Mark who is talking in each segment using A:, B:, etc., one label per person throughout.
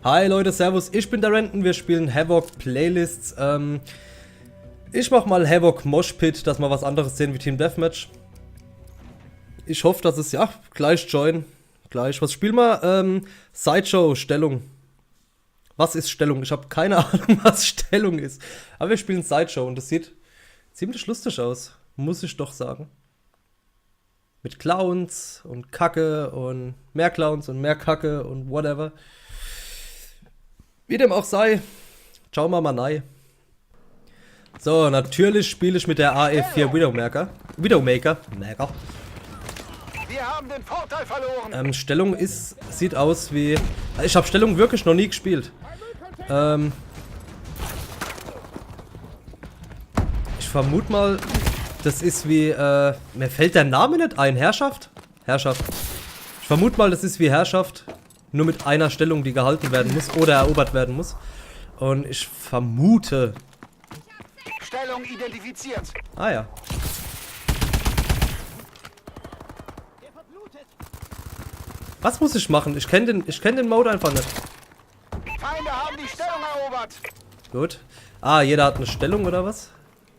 A: Hi Leute, servus, ich bin der Renton, wir spielen Havoc Playlists. Ich mach mal Havoc Moshpit, dass wir was anderes sehen wie Team Deathmatch. Ich hoffe, dass es, ja, gleich join. Gleich, was spielen wir? Sideshow, Stellung. Was ist Stellung? Ich habe keine Ahnung, was Stellung ist. Aber wir spielen Sideshow und das sieht ziemlich lustig aus, muss ich doch sagen. Mit Clowns und Kacke und mehr Clowns und mehr Kacke und whatever. Wie dem auch sei, schauen wir mal rein. So, natürlich spiele ich mit der AE4 Widowmaker.
B: Wir haben den Vorteil verloren.
A: Stellung sieht aus wie... Ich habe Stellung wirklich noch nie gespielt. Ich vermute mal, das ist wie... mir fällt der Name nicht ein. Herrschaft? Herrschaft. Ich vermute mal, das ist wie Herrschaft. Nur mit einer Stellung, die gehalten werden muss oder erobert werden muss. Und ich vermute...
B: Stellung identifiziert.
A: Ah ja. Was muss ich machen? Ich kenn den Mode einfach nicht.
B: Feinde haben die Stellung erobert.
A: Gut. Ah, jeder hat eine Stellung oder was?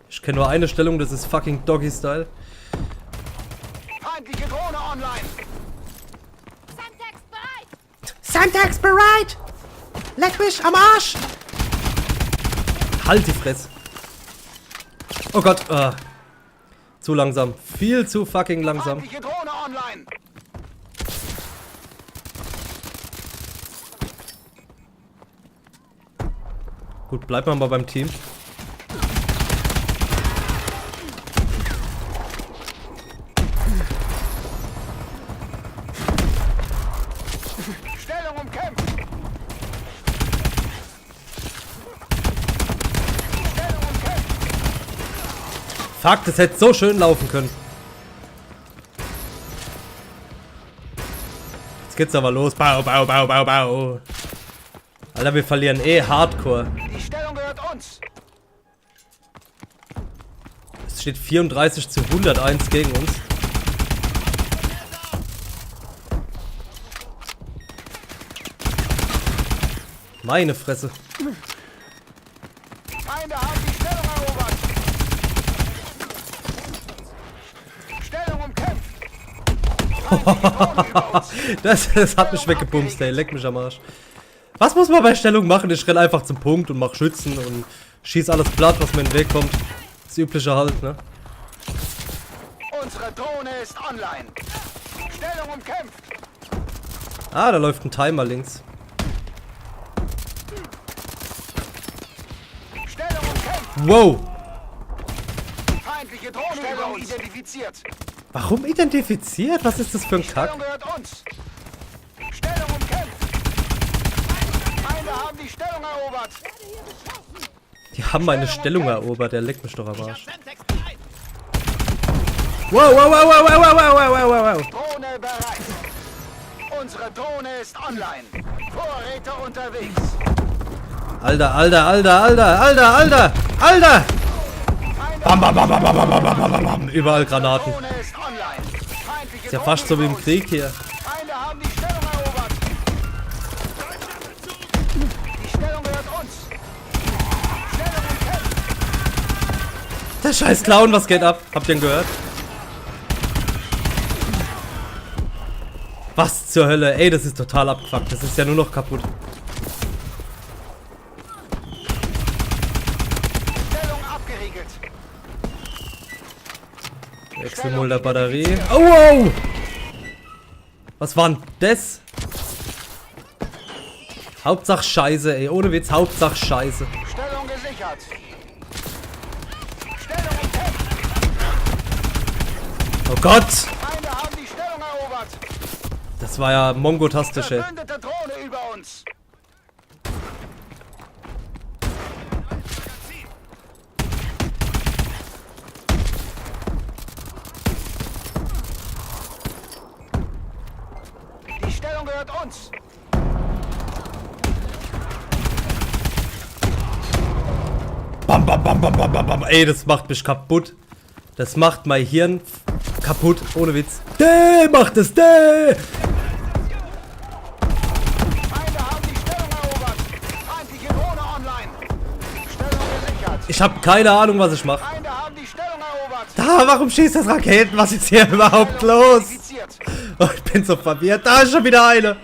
A: Ich kenne nur eine Stellung, das ist fucking Doggy-Style.
B: Feindliche Drohne online.
A: Santax bereit! Leck mich am Arsch! Halt die Fresse. Oh Gott, zu langsam. Viel zu fucking langsam.
B: Feindliche Drohne online.
A: Gut, bleiben wir mal beim Team.
B: Stellung umkämpft. Stellung umkämpft.
A: Fuck, das hätte so schön laufen können. Jetzt geht's aber los. Bau, bau, bau, bau, bau. Alter, wir verlieren hardcore.
B: Die Stellung gehört uns.
A: Es steht 34 zu 101 gegen uns. Meine Fresse.
B: Feinde haben die Stellung erobert. Stellung umkämpft.
A: Das hat mich weggebumst, ey. Leck mich am Arsch. Was muss man bei Stellung machen? Ich renn einfach zum Punkt und mach Schützen und schieß alles platt, was mir in den Weg kommt. Das übliche halt, ne?
B: Unsere Drohne ist online. Stellung umkämpft.
A: Ah, da läuft ein Timer links.
B: Stellung umkämpft.
A: Wow!
B: Feindliche Drohne Stellung identifiziert.
A: Warum identifiziert? Was ist das für ein Kack?
B: Stellung gehört uns. Stellung umkämpft. Feinde haben die Stellung erobert.
A: Die haben meine Stellung erobert, der leckt mich doch am Arsch. Wow, wow, wow, wow, wow, wow, wow, wow, wow, wow.
B: Drohne bereit. Unsere Drohne ist online. Vorräte unterwegs.
A: Alter, Alter, Alter, Alter, Alter, Alter, Alter! Bam, bam, bam, bam, bam, bam, bam, bam, bam, bam. Überall Granaten.
B: Drohne ist online. Feindliche
A: Ist ja fast so wie im
B: Drohne
A: Krieg hier.
B: Feinde haben die Stellung erobert. Die Stellung gehört uns. Stellung umkämpft.
A: Der scheiß Clown, was geht ab? Habt ihr ihn gehört? Was zur Hölle? Ey, das ist total abgefuckt. Das ist ja nur noch kaputt.
B: Stellung abgeriegelt.
A: Wechselmol der Batterie. Oh, wow! Was war denn das? Hauptsache Scheiße, ey. Ohne Witz, Hauptsache Scheiße.
B: Stellung gesichert. Stellung umkämpft.
A: Oh Gott!
B: Feinde haben die Stellung erobert.
A: Das war ja mongotastisch, ey.
B: Verbündete Drohne über uns. Die Stellung gehört uns.
A: Bam, bam, bam, bam, bam, bam, bam. Ey, das macht mich kaputt. Das macht mein Hirn kaputt, ohne Witz. Däh, macht es, däh! Ich habe keine Ahnung, was ich mache.
B: Feinde haben die Stellung erobert.
A: Da, warum schießt das Raketen? Was ist hier überhaupt
B: Stellung
A: los?
B: identifiziert.
A: Oh, ich bin so verwirrt. Da ist schon wieder eine.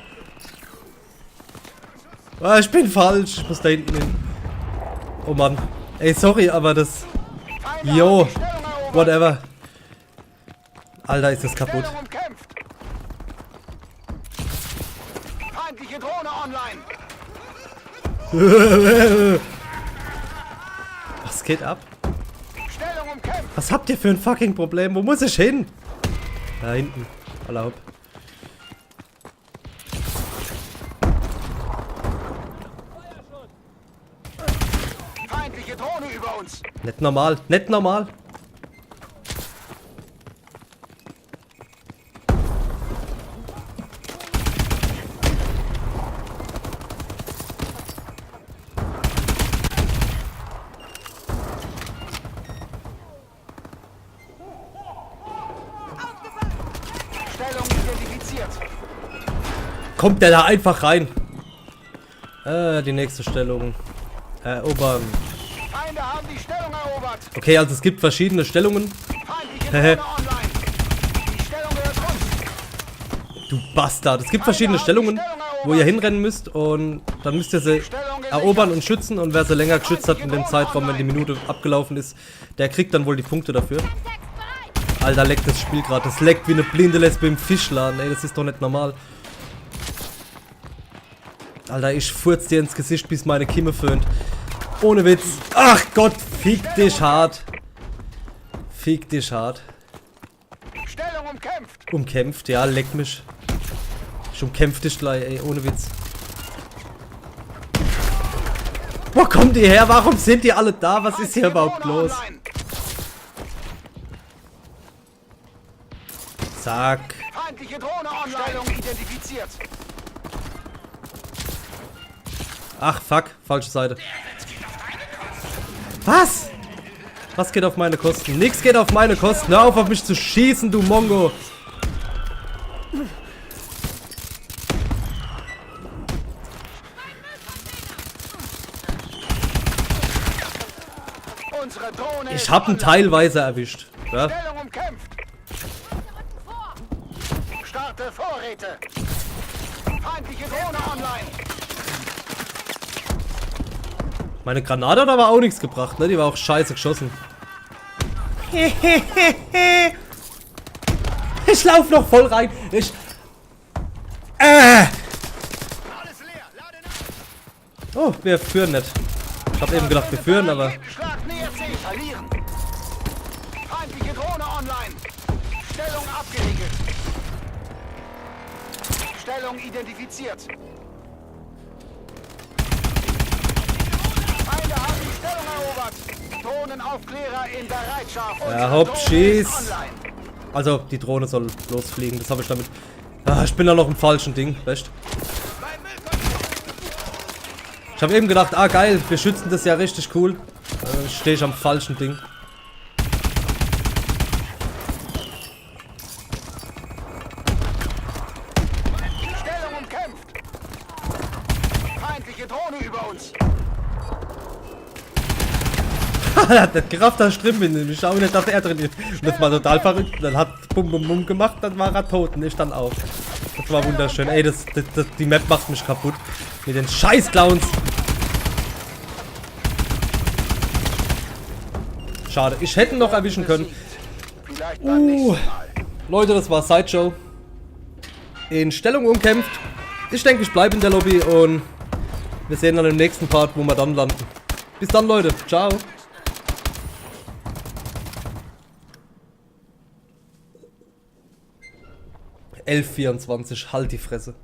A: Oh, ich bin falsch. Ich muss da hinten hin. Oh Mann. Ey, sorry, aber das...
B: Feinde
A: Jo.
B: haben die Stellung erobert.
A: Whatever. Alter, ist das kaputt.
B: Stellung umkämpft. Feindliche Drohne online.
A: Was geht ab?
B: Stellung umkämpft.
A: Was habt ihr für ein fucking Problem? Wo muss ich hin? Da hinten. Erlaubt.
B: Feindliche Drohne über uns.
A: Nicht normal. Nicht normal.
B: Stellung identifiziert.
A: Kommt der da einfach rein? Die nächste Stellung. Erobern.
B: Feinde haben die Stellung erobert.
A: Okay, also es gibt verschiedene Stellungen.
B: Feindliche Drohne online. Die Stellung gehört uns.
A: Du Bastard. Es gibt verschiedene Stellungen, wo ihr hinrennen müsst und dann müsst ihr sie erobern und schützen und wer sie länger geschützt hat in dem Zeitraum, wenn die Minute abgelaufen ist, der kriegt dann wohl die Punkte dafür. Alter, leckt das Spiel gerade. Das leckt wie eine blinde Lesbe im Fischladen. Ey, das ist doch nicht normal. Alter, ich furz dir ins Gesicht, bis meine Kimme föhnt. Ohne Witz. Ach Gott, fick dich hart. Fick dich hart.
B: Stellung umkämpft.
A: Umkämpft, ja, leck mich. Ich umkämpf dich gleich, ey, ohne Witz. Wo kommt die her? Warum sind die alle da? Was ist hier überhaupt los?
B: Online.
A: Zack.
B: Feindliche Drohne online. Stellung identifiziert.
A: Ach, fuck. Falsche Seite. Was? Was geht auf meine Kosten? Nix geht auf meine Kosten. Hör auf mich zu schießen, du Mongo.
B: Unsere Drohne
A: Ich
B: ist
A: hab ihn
B: online.
A: teilweise erwischt. Ja?
B: Stellung umkämpft. Starte Vorräte. Feindliche Drohne online.
A: Meine Granate hat aber auch nichts gebracht, ne? Die war auch scheiße geschossen. Ich lauf noch voll rein.
B: Alles leer. Lade nach.
A: Oh, wir führen nicht. Ich hab eben gedacht, wir führen, aber...
B: Schlag nähert sich. Verlieren. Feindliche Drohne online. Stellung abgeriegelt. Stellung identifiziert. Feinde haben die Stellung erobert. Drohnenaufklärer in Bereitschaft.
A: Ja,
B: Unsere
A: hopp,
B: Drohne
A: schieß.
B: ist online.
A: Also, die Drohne soll losfliegen. Das habe ich damit... Ah, ich bin da noch im falschen Ding, weißt? Ich habe eben gedacht, ah geil, wir schützen das ja richtig cool. Stehe ich am falschen Ding.
B: Stellung umkämpft. Feindliche Drohne über uns.
A: Er hat nicht gerafft, dass ich drin bin. Ich schaue nicht, dass er drin ist. Und das war total verrückt. Dann hat Bum Bum Bum gemacht, dann war er tot und ich dann auch. Das war wunderschön. Ey, die Map macht mich kaputt. Mit den scheiß Clowns. Schade. Ich hätte ihn noch erwischen können.
B: Vielleicht beim nächsten Mal.
A: Leute, das war Sideshow. In Stellung umkämpft. Ich denke, ich bleibe in der Lobby und wir sehen dann im nächsten Part, wo wir dann landen. Bis dann, Leute. Ciao. 11:24, halt die Fresse.